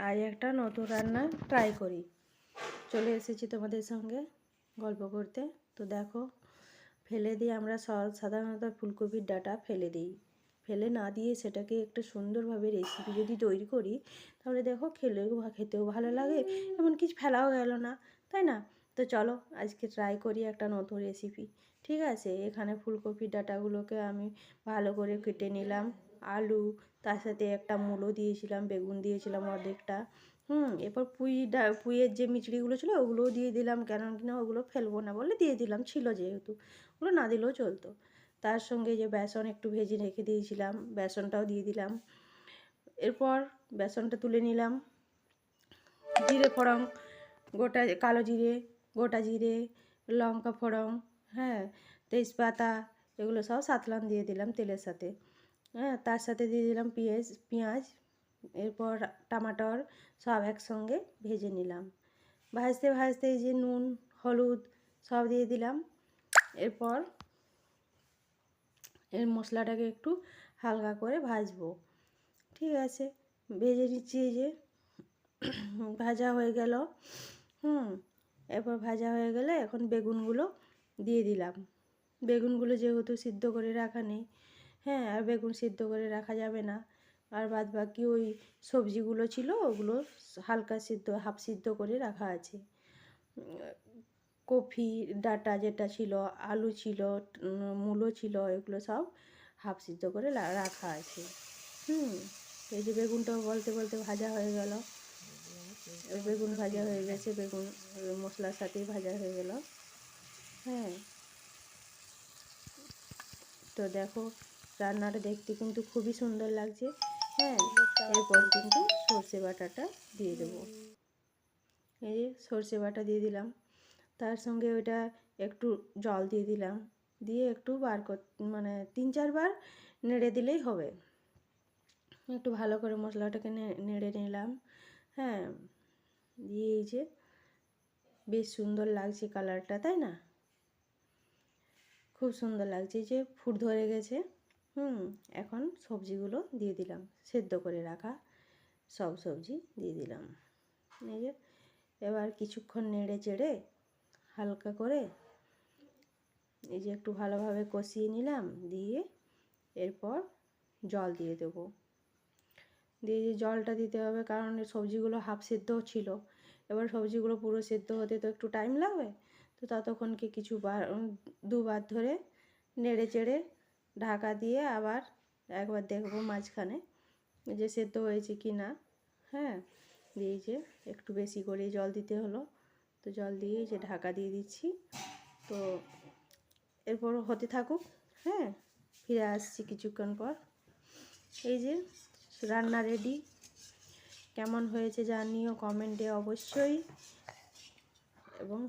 আজ একটা নতুন রান্না ট্রাই করি। চলে এসেছি তোমাদের সঙ্গে গল্প করতে। তো দেখো, ফেলে দিয়ে আমরা সাধারণত ফুলকপির ডাঁটা ফেলে দিই। ফেলে না দিয়ে সেটাকে একটা সুন্দরভাবে রেসিপি যদি তৈরি করি, তাহলে দেখো খেতেও ভালো লাগে, এমন কিছু ফেলাও গেল না, তাই না? তো চলো আজকে ট্রাই করি একটা নতুন রেসিপি। ঠিক আছে, এখানে ফুলকপির ডাঁটাগুলোকে আমি ভালো করে কেটে নিলাম। আলু, তার সাথে একটা মূলো দিয়েছিলাম, বেগুন দিয়েছিলাম অর্ধেকটা। এরপর পুঁইয়ের যে মিচড়িগুলো ছিল ওগুলোও দিয়ে দিলাম, কেন কি না ওগুলো ফেলবো না বলে দিয়ে দিলাম, ছিল যেহেতু ওগুলো না দিলেও চলতো। তার সঙ্গে যে বেসন একটু ভেজে রেখে দিয়েছিলাম, বেসনটাও দিয়ে দিলাম। এরপর বেসনটা তুলে নিলাম। জিরে ফোড়ন, গোটা কালো জিরে, গোটা জিরে, লঙ্কা ফোড়ন, হ্যাঁ, তেজপাতা, এগুলো সব সাতলান দিয়ে দিলাম তেলের সাথে। হ্যাঁ, তার সাথে দিয়ে দিলাম পেঁয়াজ, এরপর টমাটর, সব একসঙ্গে ভেজে নিলাম। ভাজতে ভাজতে এই যে নুন, হলুদ সব দিয়ে দিলাম। এরপর এর মশলাটাকে একটু হালকা করে ভাজবো। ঠিক আছে, ভেজে নিচ্ছি। এই যে ভাজা হয়ে গেল। এরপর ভাজা হয়ে গেলে এখন বেগুনগুলো দিয়ে দিলাম। বেগুনগুলো যেহেতু সিদ্ধ করে রাখা নেই, হ্যাঁ, আর বেগুন সিদ্ধ করে রাখা যাবে না। আর বাদ বাকি ওই সবজিগুলো ছিল ওগুলো হালকা সিদ্ধ, হাফ সিদ্ধ করে রাখা আছে। কপি ডাঁটা যেটা ছিল, আলু ছিল, মূলো ছিল, এগুলো সব হাফ সিদ্ধ করে রাখা আছে। এই যে বেগুনটাও বলতে বলতে ভাজা হয়ে গেল। বেগুন ভাজা হয়ে গেছে, বেগুন মশলার সাথেই ভাজা হয়ে গেল। হ্যাঁ, তো দেখো রান্নাটা দেখতে কিন্তু খুবই সুন্দর লাগছে। হ্যাঁ, এরপর কিন্তু সর্ষে বাটাটা দিয়ে দেবো। এই যে সর্ষে বাটা দিয়ে দিলাম, তার সঙ্গে ওইটা একটু জল দিয়ে দিলাম, দিয়ে একটু মানে 3-4 বার নেড়ে দিলেই হবে। একটু ভালো করে মশলাটাকে নেড়ে নিলাম। হ্যাঁ, দিয়ে এই যে বেশ সুন্দর লাগছে কালারটা, তাই না? খুব সুন্দর লাগছে। এই যে ফুট ধরে গেছে। এখন সবজিগুলো দিয়ে দিলাম, সেদ্ধ করে রাখা সব সবজি দিয়ে দিলাম। এই যে এবার কিছুক্ষণ নেড়ে চেড়ে হালকা করে এই যে একটু ভালোভাবে কষিয়ে নিলাম, দিয়ে এরপর জল দিয়ে দেবো। দিয়ে যে জলটা দিতে হবে, কারণ সবজিগুলো হাফ সেদ্ধ ছিল। এবার সবজিগুলো পুরো সেদ্ধ হতে তো একটু টাইম লাগবে। তো ততক্ষণকে দুবার ধরে নেড়ে চেড়ে ঢাকা দিয়ে আবার একবার দেখবো মাঝখানে যে সেদ্ধ হয়েছে কি না। হ্যাঁ, দিয়ে যে একটু বেশি করে জল দিতে হলো, তো জল দিয়ে যে ঢাকা দিয়ে দিচ্ছি। তো এরপর হতে থাকুক। হ্যাঁ, ফিরে আসছি কিছুক্ষণ পর। এই যে রান্না রেডি। কেমন হয়েছে জানিও কমেন্টে অবশ্যই। এবং